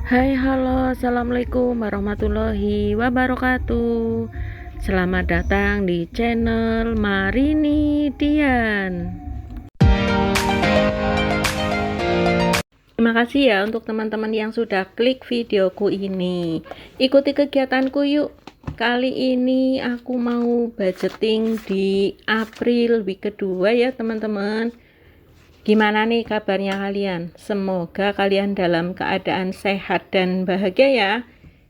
Hai, halo, assalamualaikum warahmatullahi wabarakatuh. Selamat datang di channel Marini Dian. Terima kasih ya untuk teman-teman yang sudah klik videoku ini. Ikuti kegiatanku yuk. Kali ini aku mau budgeting di April week kedua ya teman-teman. Gimana nih kabarnya kalian? Semoga kalian dalam keadaan sehat dan bahagia ya.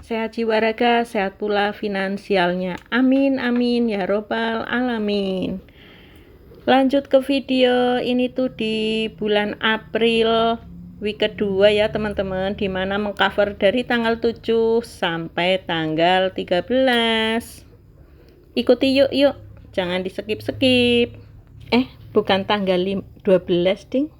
Sehat jiwa raga, sehat pula finansialnya. Amin, amin, ya robbal alamin. Lanjut ke video ini tuh di bulan April week kedua ya teman-teman, dimana mengcover dari tanggal 7 sampai tanggal 13. Ikuti yuk, jangan di skip-skip. Bukan tanggal 12 ding.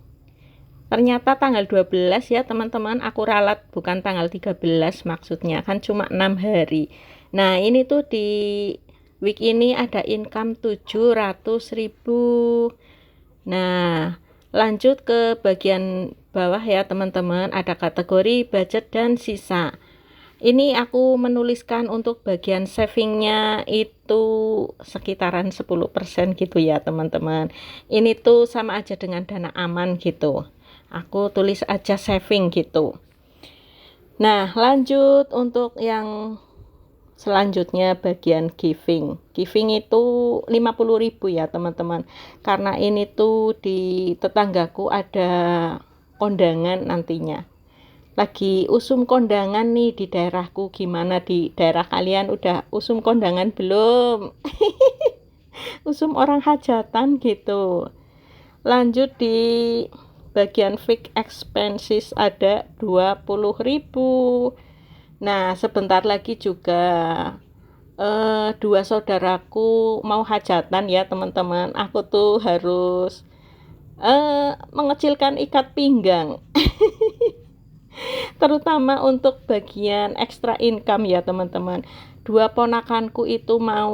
Ternyata tanggal 12 ya teman-teman, aku ralat bukan tanggal 13 maksudnya, kan cuma 6 hari. Nah ini tuh di week ini ada income 700.000. Nah lanjut ke bagian bawah ya teman-teman, ada kategori budget dan sisa. Ini aku menuliskan untuk bagian savingnya itu sekitaran 10% gitu ya teman-teman. Ini tuh sama aja dengan dana aman gitu. Aku tulis aja saving gitu. Nah lanjut untuk yang selanjutnya bagian giving. Giving itu 50.000 ya teman-teman. Karena ini tuh di tetanggaku ada kondangan nantinya. Lagi usum kondangan nih di daerahku. Gimana di daerah kalian, udah usum kondangan belum? Usum orang hajatan gitu. Lanjut di bagian fixed expenses ada 20.000. Nah sebentar lagi juga dua saudaraku mau hajatan ya teman-teman. Aku tuh harus mengecilkan ikat pinggang. Terutama untuk bagian extra income ya teman-teman. Dua ponakanku itu mau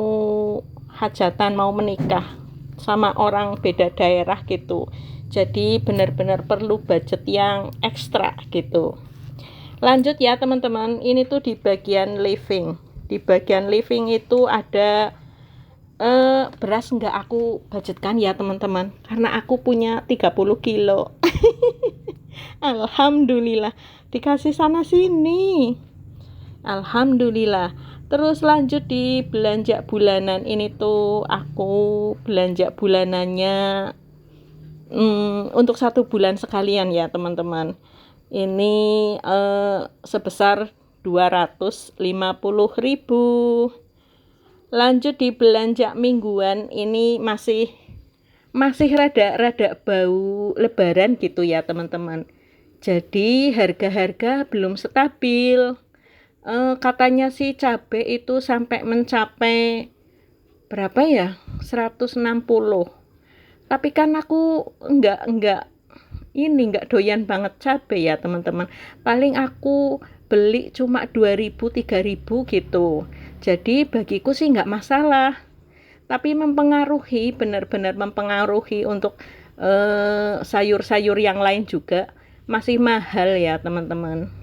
hajatan, mau menikah sama orang beda daerah gitu. Jadi benar-benar perlu budget yang ekstra gitu. Lanjut ya teman-teman, ini tuh di bagian living. Di bagian living itu ada beras nggak aku budgetkan ya teman-teman, karena aku punya 30 kilo. Alhamdulillah dikasih sana sini. Alhamdulillah. Terus lanjut di belanja bulanan. Ini tuh aku belanja bulanannya untuk 1 bulan sekalian ya teman-teman. Ini sebesar 250.000. Lanjut di belanja mingguan, ini masih rada bau lebaran gitu ya teman-teman. Jadi harga-harga belum stabil. Katanya sih cabai itu sampai mencapai berapa ya? 160. Tapi kan aku enggak doyan banget cabai ya teman-teman. Paling aku beli cuma 2.000 3.000 gitu. Jadi bagiku sih enggak masalah. Tapi mempengaruhi, benar-benar mempengaruhi untuk sayur-sayur yang lain juga masih mahal ya teman-teman.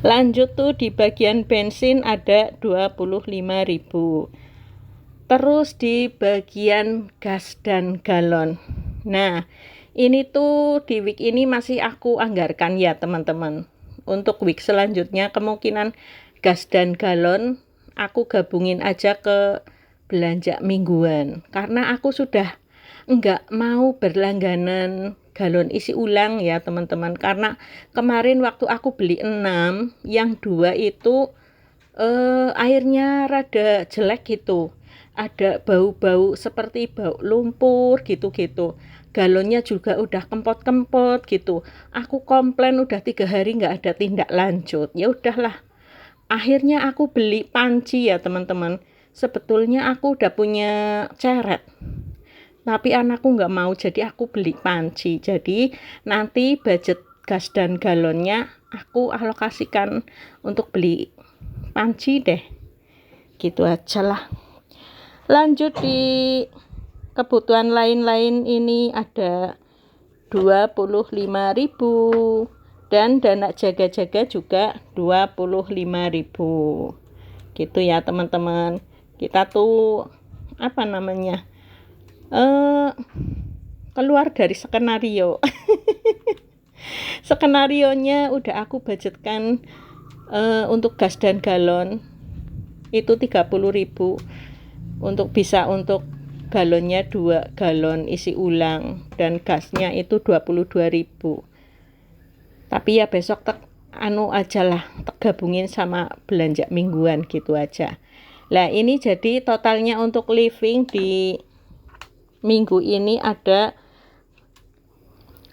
Lanjut tuh di bagian bensin ada 25.000. Terus di bagian gas dan galon. Nah ini tuh di week ini masih aku anggarkan ya teman-teman. Untuk week selanjutnya kemungkinan gas dan galon aku gabungin aja ke belanja mingguan, karena aku sudah enggak mau berlangganan galon isi ulang ya teman-teman. Karena kemarin waktu aku beli 6, yang 2 itu airnya rada jelek gitu, ada bau-bau seperti bau lumpur gitu-gitu. Galonnya juga udah kempot-kempot gitu. Aku komplain udah 3 hari nggak ada tindak lanjut. Ya udahlah, akhirnya aku beli panci ya teman-teman. Sebetulnya aku udah punya ceret, tapi anakku nggak mau, jadi aku beli panci. Jadi nanti budget gas dan galonnya aku alokasikan untuk beli panci deh. Gitu aja lah. Lanjut di kebutuhan lain-lain, ini ada 25.000. dan dana jaga-jaga juga 25.000 gitu ya teman-teman. Kita tuh apa namanya keluar dari skenario. Skenarionya udah aku budgetkan untuk gas dan galon itu 30.000 untuk galonnya 2 galon isi ulang dan gasnya itu 22.000. Tapi ya besok aja gabungin sama belanja mingguan gitu aja. Lah ini jadi totalnya untuk living di minggu ini ada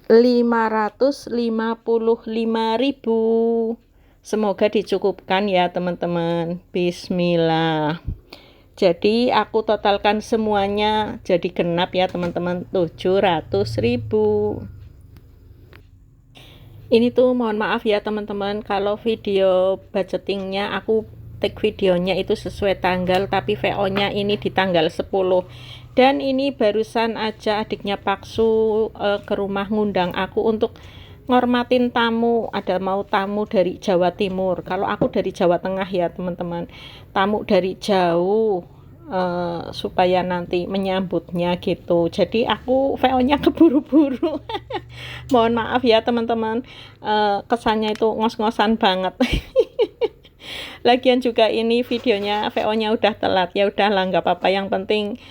555.000. Semoga dicukupkan ya teman-teman. Bismillah. Jadi aku totalkan semuanya jadi genap ya teman-teman, 700.000. Ini tuh mohon maaf ya teman-teman kalau video budgetingnya aku take videonya itu sesuai tanggal, tapi VO-nya ini di tanggal 10. Dan ini barusan aja adiknya Paksu ke rumah ngundang aku untuk ngormatin tamu. Ada mau tamu dari Jawa Timur. Kalau aku dari Jawa Tengah ya teman-teman. Tamu dari jauh supaya nanti menyambutnya gitu. Jadi aku VO-nya keburu-buru. Mohon maaf ya teman-teman. Kesannya itu ngos-ngosan banget. Lagian juga ini videonya VO-nya udah telat. Ya udahlah nggak apa-apa, yang penting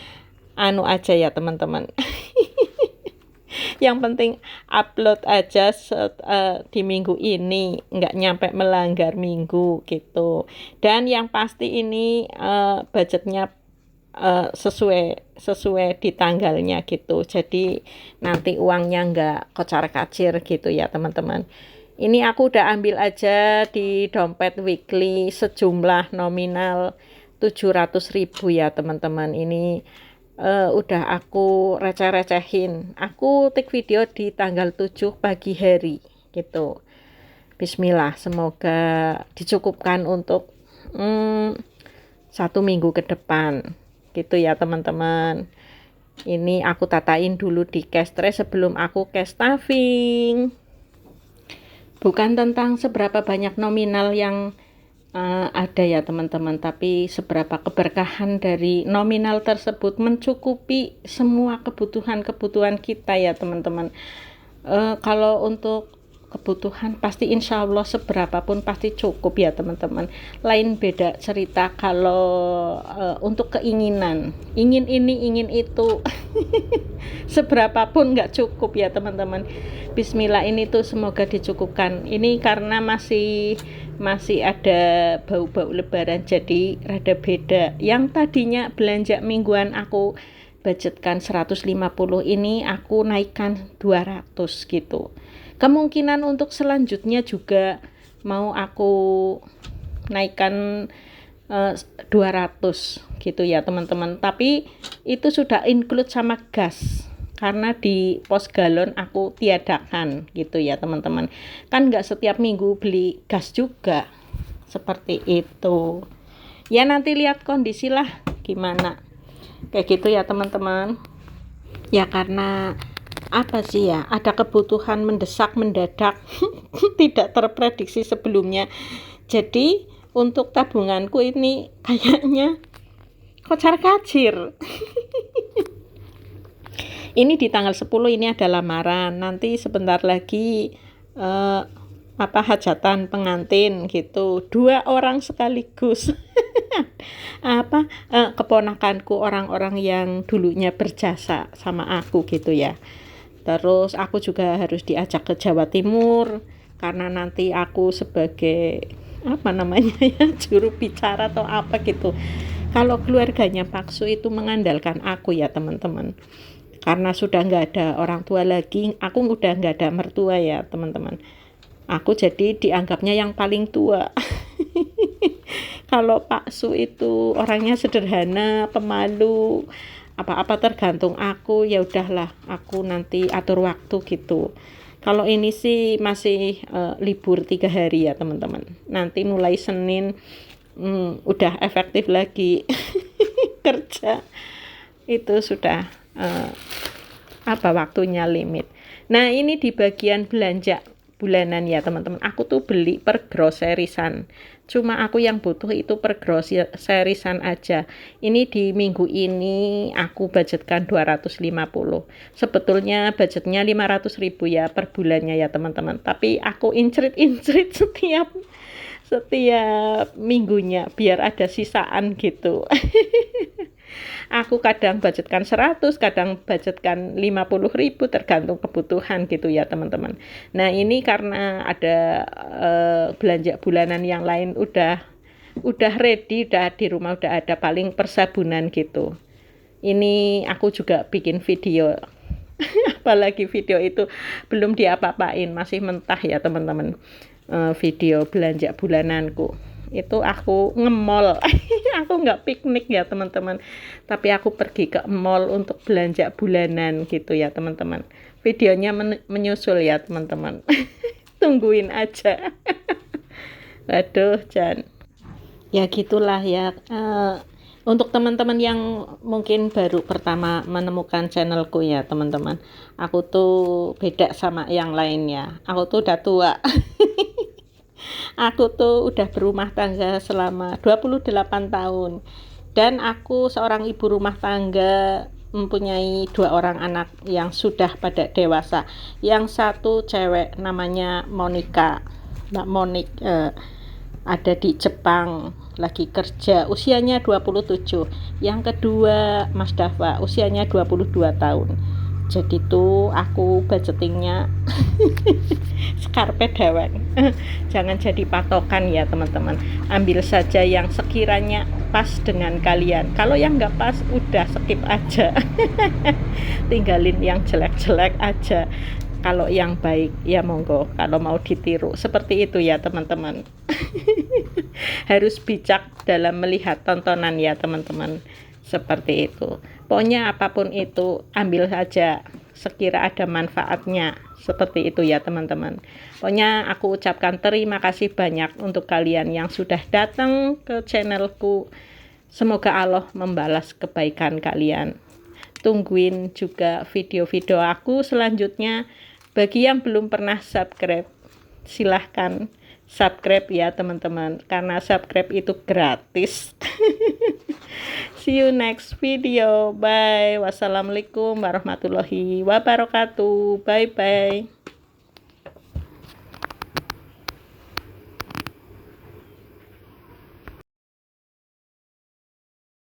aja ya teman-teman. Yang penting upload aja di minggu ini, nggak nyampe melanggar minggu gitu. Dan yang pasti ini budgetnya sesuai di tanggalnya gitu. Jadi nanti uangnya nggak kocar-kacir gitu ya teman-teman. Ini aku udah ambil aja di dompet weekly sejumlah nominal 700.000 ya teman-teman. Ini udah aku receh-recehin. Aku take video di tanggal 7 pagi hari gitu. Bismillah, semoga dicukupkan untuk 1 minggu ke depan gitu ya teman-teman. Ini aku tatain dulu di cash tray sebelum aku cash stuffing. Bukan tentang seberapa banyak nominal yang ada ya teman-teman, tapi seberapa keberkahan dari nominal tersebut mencukupi semua kebutuhan kita ya teman-teman. Kalau untuk kebutuhan pasti insya Allah seberapapun pasti cukup ya teman-teman. Lain beda cerita kalau untuk keinginan, ingin ini ingin itu seberapapun nggak cukup ya teman-teman. Bismillah, ini tuh semoga dicukupkan. Ini karena masih ada bau-bau lebaran jadi rada beda. Yang tadinya belanja mingguan aku budgetkan 150, ini aku naikkan 200 gitu. Kemungkinan untuk selanjutnya juga mau aku naikkan 200 gitu ya teman-teman. Tapi itu sudah include sama gas. Karena di pos galon aku tiadakan gitu ya teman-teman. Kan nggak setiap minggu beli gas juga. Seperti itu. Ya nanti lihat kondisi lah gimana. Kayak gitu ya teman-teman. Ya karena apa sih ya, ada kebutuhan mendesak mendadak tidak terprediksi sebelumnya. Jadi untuk tabunganku ini kayaknya kocar-kacir. Ini di tanggal 10 ini ada lamaran. Nanti sebentar lagi hajatan pengantin gitu. 2 orang sekaligus. Keponakanku, orang-orang yang dulunya berjasa sama aku gitu ya. Terus aku juga harus diajak ke Jawa Timur karena nanti aku sebagai juru bicara atau apa gitu. Kalau keluarganya Paksu itu mengandalkan aku ya teman-teman. Karena sudah nggak ada orang tua lagi, aku udah nggak ada mertua ya teman-teman. Aku jadi dianggapnya yang paling tua. Kalau Pak Su itu orangnya sederhana, pemalu, apa-apa tergantung aku, ya udahlah, aku nanti atur waktu gitu. Kalau ini sih masih libur 3 hari ya teman-teman. Nanti mulai Senin udah efektif lagi kerja. Itu sudah waktunya limit. Nah ini di bagian belanja bulanan ya teman-teman. Aku tuh beli per groserisan. Cuma aku yang butuh itu per groserisan aja. Ini di minggu ini aku budgetkan 250. Sebetulnya budgetnya 500.000 ya per bulannya ya teman-teman. Tapi aku incrit-incrit setiap minggunya biar ada sisaan gitu. Aku kadang budgetkan 100, kadang budgetkan 50.000 tergantung kebutuhan gitu ya teman-teman. Nah ini karena ada belanja bulanan yang lain udah ready, udah di rumah, udah ada, paling persabunan gitu. Ini aku juga bikin video. Apalagi video itu belum diapa-apain, masih mentah ya teman-teman. Video belanja bulananku itu aku nge-mall. Aku nggak piknik ya teman-teman, tapi aku pergi ke mall untuk belanja bulanan gitu ya teman-teman. Videonya menyusul ya teman-teman. Tungguin aja. Aduh Jan, ya gitulah ya. Untuk teman-teman yang mungkin baru pertama menemukan channelku ya teman-teman, aku tuh beda sama yang lainnya. Aku tuh udah tua. Aku tuh udah berumah tangga selama 28 tahun. Dan aku seorang ibu rumah tangga, mempunyai 2 orang anak yang sudah pada dewasa. Yang satu cewek namanya Monica, Mbak Monik, ada di Jepang, lagi kerja, usianya 27. Yang kedua Mas Dava, usianya 22 tahun. Jadi tuh aku budgetingnya skarpe dewek. Jangan jadi patokan ya teman-teman. Ambil saja yang sekiranya pas dengan kalian. Kalau yang nggak pas udah skip aja. Tinggalin yang jelek-jelek aja. Kalau yang baik ya monggo, kalau mau ditiru. Seperti itu ya teman-teman. Harus bijak dalam melihat tontonan ya teman-teman. Seperti itu. Pokoknya apapun itu ambil saja sekira ada manfaatnya. Seperti itu ya teman-teman. Pokoknya aku ucapkan terima kasih banyak untuk kalian yang sudah datang ke channelku. Semoga Allah membalas kebaikan kalian. Tungguin juga video-video aku selanjutnya. Bagi yang belum pernah subscribe, silahkan subscribe ya teman-teman, karena subscribe itu gratis. See you next video. Bye. Wassalamualaikum warahmatullahi wabarakatuh. Bye bye.